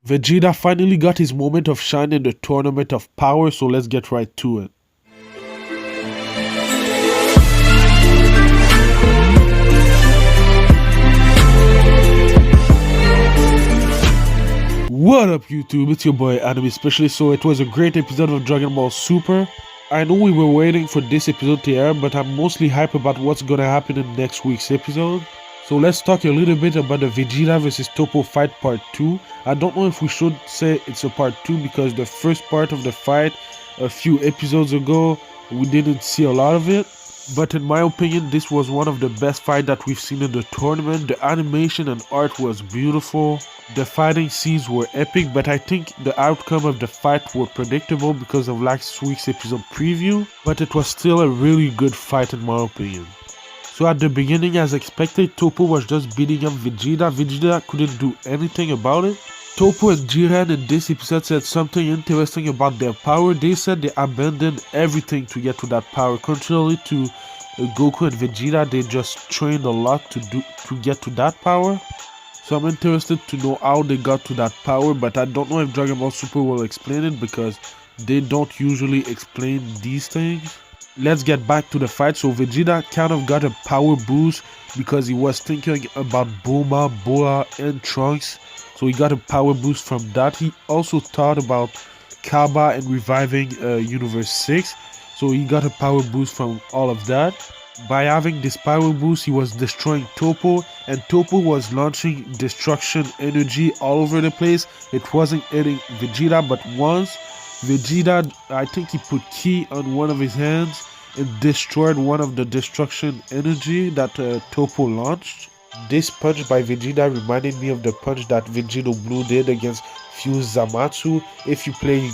Vegeta finally got his moment of shine in the Tournament of Power, so let's get right to it. What up YouTube, it's your boy Anime Specialist. So it was a great episode of Dragon Ball Super. I know we were waiting for this episode to air, but I'm mostly hyped about what's gonna happen in next week's episode. So let's talk a little bit about the Vegeta vs Toppo fight part 2. I don't know if we should say it's a part 2 because the first part of the fight a few episodes ago, we didn't see a lot of it. But in my opinion, this was one of the best fights that we've seen in the tournament. The animation and art was beautiful. The fighting scenes were epic, but I think the outcome of the fight were predictable because of last week's episode preview. But it was still a really good fight in my opinion. So at the beginning, as expected, Toppo was just beating up Vegeta. Vegeta couldn't do anything about it. Toppo and Jiren in this episode said something interesting about their power. They said they abandoned everything to get to that power. Contrary to Goku and Vegeta, they just trained a lot to get to that power. So I'm interested to know how they got to that power, but I don't know if Dragon Ball Super will explain it because they don't usually explain these things. Let's get back to the fight. So Vegeta kind of got a power boost because he was thinking about Bulma, Boa, and Trunks. So he got a power boost from that. He also thought about Kaba and reviving Universe 6. So he got a power boost from all of that. By having this power boost, he was destroying Toppo, and Toppo was launching destruction energy all over the place. It wasn't hitting Vegeta, but once Vegeta, I think he put Ki on one of his hands and destroyed one of the destruction energy that Toppo launched. This punch by Vegeta reminded me of the punch that Vegeta Blue did against Fuse Zamasu. If you play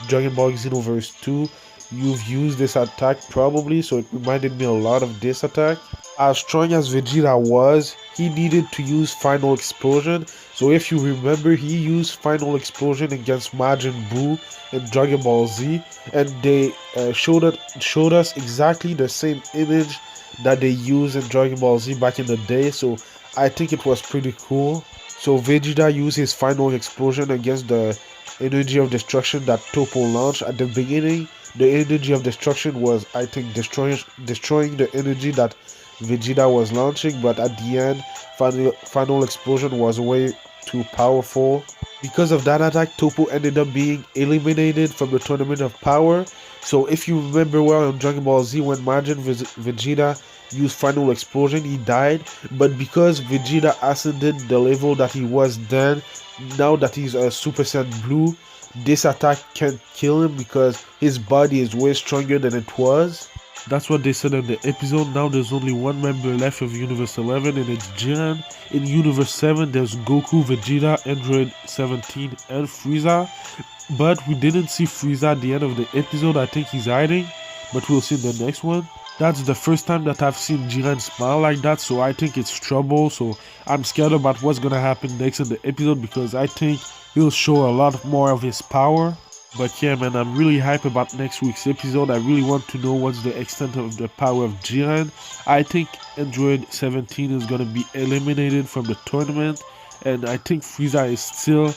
Dragon Ball Xenoverse 2, you've used this attack probably, so it reminded me a lot of this attack. As strong as Vegeta was, he needed to use Final Explosion. So if you remember, he used Final Explosion against Majin Buu in Dragon Ball Z, and they showed us exactly the same image that they used in Dragon Ball Z back in the day. So I think it was pretty cool. So Vegeta used his Final Explosion against the energy of destruction that Toppo launched. At the beginning, the energy of destruction was, I think, destroying the energy that Vegeta was launching, but at the end, Final Explosion was way too powerful. Because of that attack, Toppo ended up being eliminated from the Tournament of Power. So if you remember well in Dragon Ball Z, when Majin Vegeta used Final Explosion, he died. But because Vegeta ascended the level that he was then, now that he's a Super Saiyan Blue, this attack can't kill him because his body is way stronger than it was. That's what they said in the episode. Now there's only one member left of Universe 11 and it's Jiren. In Universe 7 there's Goku, Vegeta, Android 17 and Frieza. But we didn't see Frieza at the end of the episode. I think he's hiding, but we'll see in the next one. That's the first time that I've seen Jiren smile like that, so I think it's trouble. So I'm scared about what's gonna happen next in the episode because I think he'll show a lot more of his power. But yeah, man, I'm really hyped about next week's episode. I really want to know what's the extent of the power of Jiren. I think Android 17 is going to be eliminated from the tournament. And I think Frieza is still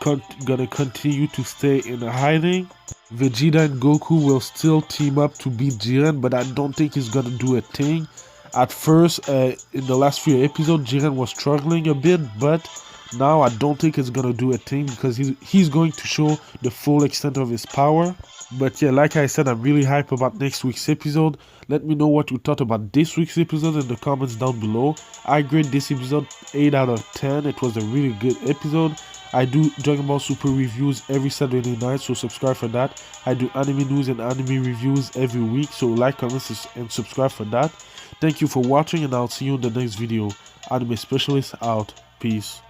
going to continue to stay in hiding. Vegeta and Goku will still team up to beat Jiren, but I don't think he's going to do a thing. At first, in the last few episodes, Jiren was struggling a bit, but now I don't think it's gonna do a thing because he's going to show the full extent of his power. But yeah, like I said, I'm really hyped about next week's episode. Let me know what you thought about this week's episode in the comments down below. I grade this episode 8 out of 10. It was a really good episode. I do Dragon Ball Super reviews every Saturday night, so subscribe for that. I do anime news and anime reviews every week, so like, comment, and subscribe for that. Thank you for watching, and I'll see you in the next video. Anime Specialist out. Peace.